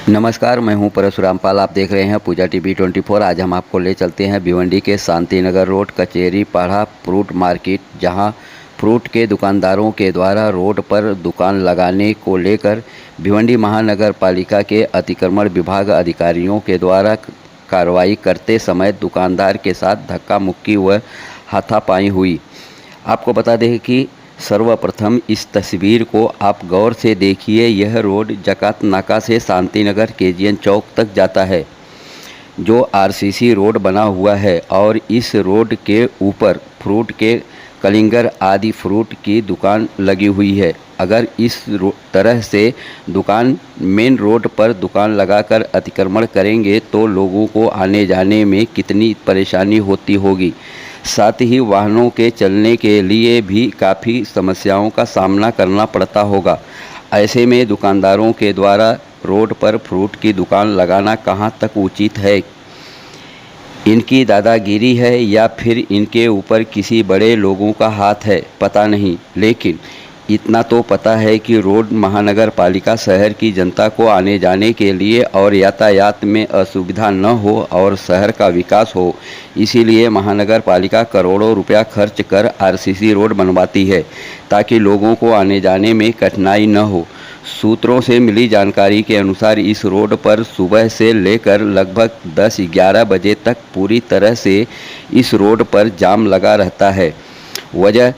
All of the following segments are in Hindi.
नमस्कार, मैं हूं परशुराम पाल। आप देख रहे हैं पूजा टीवी 24। आज हम आपको ले चलते हैं भिवंडी के शांति नगर रोड कचेरी पाड़ा फ्रूट मार्केट, जहां फ्रूट के दुकानदारों के द्वारा रोड पर दुकान लगाने को लेकर भिवंडी महानगर पालिका के अतिक्रमण विभाग अधिकारियों के द्वारा कार्रवाई करते समय दुकानदार के साथ धक्का मुक्की व हाथापाई हुई। आपको बता दें कि सर्वप्रथम इस तस्वीर को आप गौर से देखिए। यह रोड जकात नाका से शांति नगर केजीएन चौक तक जाता है, जो आरसीसी रोड बना हुआ है, और इस रोड के ऊपर फ्रूट के कलिंगर आदि फ्रूट की दुकान लगी हुई है। अगर इस तरह से दुकान मेन रोड पर दुकान लगाकर अतिक्रमण करेंगे तो लोगों को आने जाने में कितनी परेशानी होती होगी। साथ ही वाहनों के चलने के लिए भी काफ़ी समस्याओं का सामना करना पड़ता होगा। ऐसे में दुकानदारों के द्वारा रोड पर फ्रूट की दुकान लगाना कहां तक उचित है? इनकी दादागिरी है या फिर इनके ऊपर किसी बड़े लोगों का हाथ है, पता नहीं। लेकिन इतना तो पता है कि रोड महानगर पालिका शहर की जनता को आने जाने के लिए और यातायात में असुविधा न हो और शहर का विकास हो, इसीलिए महानगर पालिका करोड़ों रुपया खर्च कर आरसीसी रोड बनवाती है, ताकि लोगों को आने जाने में कठिनाई न हो। सूत्रों से मिली जानकारी के अनुसार इस रोड पर सुबह से लेकर लगभग 10-11 बजे तक पूरी तरह से इस रोड पर जाम लगा रहता है। वजह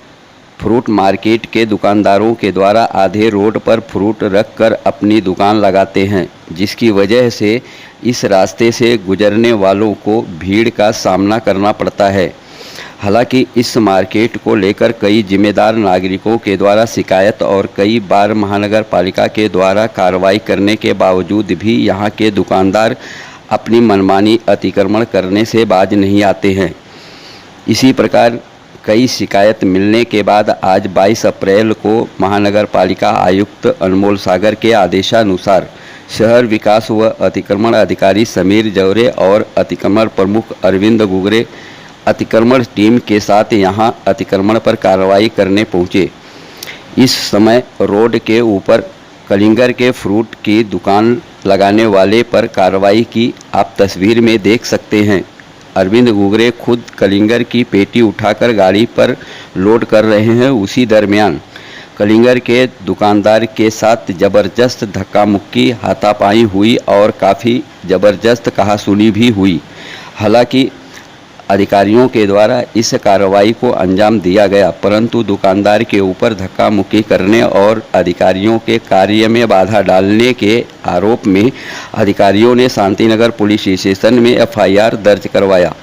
फ्रूट मार्केट के दुकानदारों के द्वारा आधे रोड पर फ्रूट रखकर अपनी दुकान लगाते हैं, जिसकी वजह से इस रास्ते से गुजरने वालों को भीड़ का सामना करना पड़ता है। हालांकि इस मार्केट को लेकर कई जिम्मेदार नागरिकों के द्वारा शिकायत और कई बार महानगर पालिका के द्वारा कार्रवाई करने के बावजूद भी यहां के दुकानदार अपनी मनमानी अतिक्रमण करने से बाज नहीं आते हैं। इसी प्रकार कई शिकायत मिलने के बाद आज 22 अप्रैल को महानगर पालिका आयुक्त अनमोल सागर के आदेशानुसार शहर विकास व अतिक्रमण अधिकारी समीर जौरे और अतिक्रमण प्रमुख अरविंद गुगरे अतिक्रमण टीम के साथ यहां अतिक्रमण पर कार्रवाई करने पहुंचे। इस समय रोड के ऊपर कलिंगर के फ्रूट की दुकान लगाने वाले पर कार्रवाई की आप तस्वीर में देख सकते हैं। अरविंद गुगरे खुद कलिंगर की पेटी उठाकर गाड़ी पर लोड कर रहे हैं। उसी दरमियान कलिंगर के दुकानदार के साथ ज़बरदस्त धक्का मुक्की हाथापाई हुई और काफ़ी ज़बरदस्त कहासुनी भी हुई। हालांकि अधिकारियों के द्वारा इस कार्रवाई को अंजाम दिया गया, परंतु दुकानदार के ऊपर धक्का मुक्की करने और अधिकारियों के कार्य में बाधा डालने के आरोप में अधिकारियों ने शांतिनगर पुलिस स्टेशन में एफआईआर दर्ज करवाया।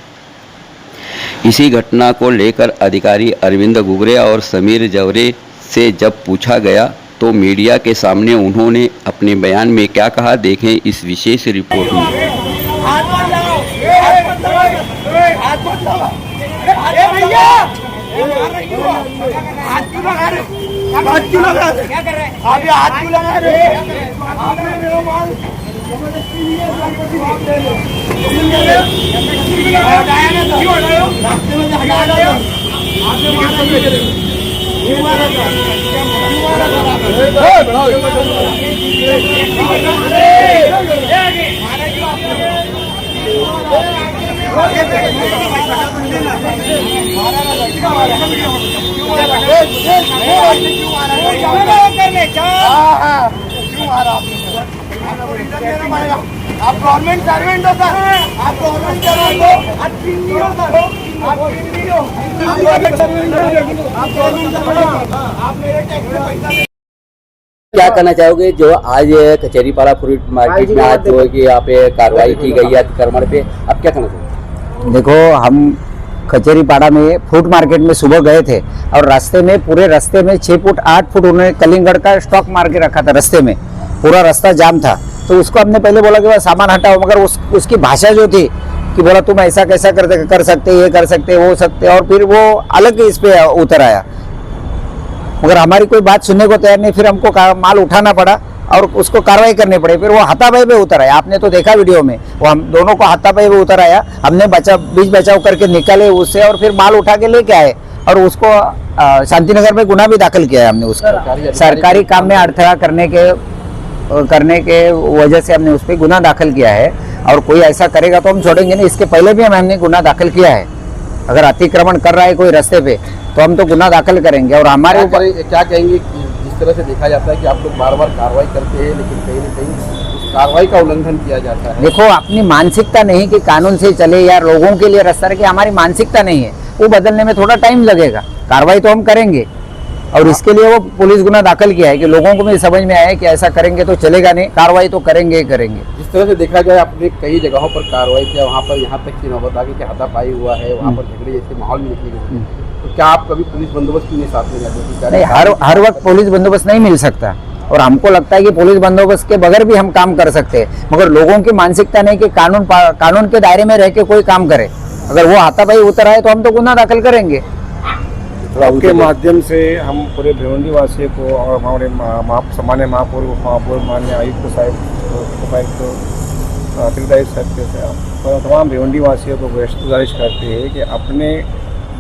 इसी घटना को लेकर अधिकारी अरविंद गुगरे और समीर जौरे से जब पूछा गया तो मीडिया के सामने उन्होंने अपने बयान में क्या कहा, देखें इस विशेष रिपोर्ट में। अरे भैया, हाथ क्यों लगा रहे? हाथ क्यों लगा रहे? क्या कर रहे हैं? आप ये हाथ क्यों लगा रहे? आपने मेरा माल जबरदस्ती लिया, जबरदस्ती भाग ले लो। हटाया ना तो? क्यों हटाया? रास्ते में हटाया ना? आपने मारा था? क्यों मारा था? क्यों मारा था? बढ़ाओ। आप गवर्नमेंट सर्वेंट हो सर, आप गवर्नमेंट सर्वेंट हो, आप नहीं हो सर, आप नहीं हो, आप गवर्नमेंट सर्वेंट हो, आप गवर्नमेंट सर्वेंट हो, आप मेरे टैक्स में पैसा। क्या कहना चाहोगे जो आज कचेरी पाड़ा फ्रूट मार्केट में आज जो है कि यहाँ पे कार्रवाई की गई है अतिक्रमण पे, आप क्या कहना चाहोगे? देखो, हम कचेरी पाड़ा में फ्रूट मार्केट में सुबह गए थे और रास्ते में पूरे रास्ते में 6 फुट 8 फुट उन्होंने कलिंगड़ का स्टॉक मार के रखा था। रास्ते में पूरा रास्ता जाम था, तो उसको हमने पहले बोला कि वह सामान हटाओ, मगर उसकी भाषा जो थी कि बोला तुम ऐसा कैसा कर सकते, ये कर सकते, वो सकते, और फिर वो अलग इस पे उतर आया। मगर हमारी कोई बात सुनने को तैयार नहीं। फिर हमको माल उठाना पड़ा और उसको कार्रवाई करनी पड़ी। फिर वो हाथापाई पे उतर आया, आपने तो देखा वीडियो में, वो हम दोनों को हाथापाई पे उतर आया। हमने बीच बचाव करके निकाले उससे और फिर माल उठा के लेके आए और उसको शांतिनगर में गुना भी दाखिल किया है हमने। उसका सरकारी काम में अड़थड़ा करने के करने के वजह से हमने उस पर गुना दाखिल किया है। और कोई ऐसा करेगा तो हम छोड़ेंगे नहीं। इसके पहले भी हमने गुना दाखिल किया है। अगर अतिक्रमण कर रहा है कोई रास्ते पे तो हम तो गुना दाखिल करेंगे। और हमारे ऊपर क्या कहेंगे कि जिस तरह से देखा जाता है कि आप लोग बार बार कार्रवाई करते हैं, लेकिन कहीं ना कहीं उस कार्रवाई का उल्लंघन किया जाता है। देखो, अपनी मानसिकता नहीं कि कानून से चले या लोगों के लिए रास्ता रखे, हमारी मानसिकता नहीं है। वो बदलने में थोड़ा टाइम लगेगा। कार्रवाई तो हम करेंगे और इसके लिए वो पुलिस गुना दाखिल किया है कि लोगों को भी समझ में आया कि ऐसा करेंगे तो चलेगा नहीं, कार्रवाई तो करेंगे ही करेंगे। जिस तरह से देखा जाए आपने कई जगहों पर कार्रवाई किया, वहाँ पर यहाँ तक की नौबत आ गई कि हाथापाई हुआ है, वहाँ पर झगड़े जैसे माहौल में निकली गई। तो क्या आप कभी पुलिस बंदोबस्त क्यों नहीं साथ में जाते? नहीं, हर वक्त पुलिस बंदोबस्त नहीं मिल सकता। और हमको लगता है कि पुलिस बंदोबस्त के बगैर भी हम काम कर सकते हैं, मगर लोगों की मानसिकता नहीं कि कानून के दायरे में रह के कोई काम करे। अगर वो हाथापाई उतर आए तो हम तो गुना दाखिल करेंगे। आपके माध्यम से हम पूरे भिवंडी वासियों को और हमारे सामान्य महापौर माननीय आयुक्त साहब, उपायुक्त अतिरिक्त आयुक्त साहब के तमाम भिवंडी वासियों को गुजारिश करते हैं कि अपने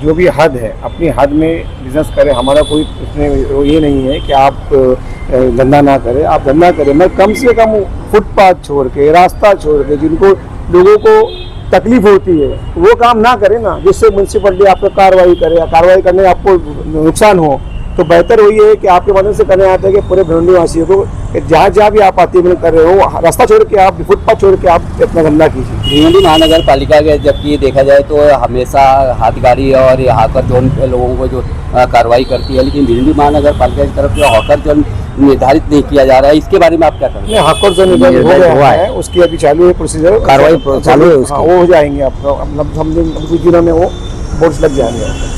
जो भी हद है, अपनी हद में बिजनेस करें। हमारा कोई इसमें ये नहीं है कि आप धंधा ना करें, आप धंधा करें, मगर कम से कम फुटपाथ छोड़ के, रास्ता छोड़ के, जिनको लोगों को तकलीफ होती है वो काम ना करें ना, जिससे म्यूनसिपलिटी आप पर कार्रवाई करे या कार्रवाई करने में आपको नुकसान हो। तो बेहतर वही है कि आपके मदद से करने आते हैं कि पूरे भिवंडी वासियों को जहाँ जहाँ भी आप अतिक्रमण कर रहे हो, रास्ता छोड़ के, आप फुटपाथ छोड़ के आप अपना धंधा कीजिए। भिवंडी महानगर पालिका के जबकि देखा जाए तो हमेशा हाथ गाड़ी और हॉकर जोन लोगों को जो कार्रवाई करती है, लेकिन भिवंडी महानगर पालिका की तरफ से हॉकर जोन निर्धारित नहीं किया जा रहा है। इसके बारे में आप क्या करेंगे? हॉकर जोन निर्धारित हुआ है, उसकी अभी चालू है प्रोसीजर, कार्रवाई चालू है उसकी। वो हो जाएंगे आपको, मतलब कुछ दिनों में वो बोर्ड्स लग जाएंगे।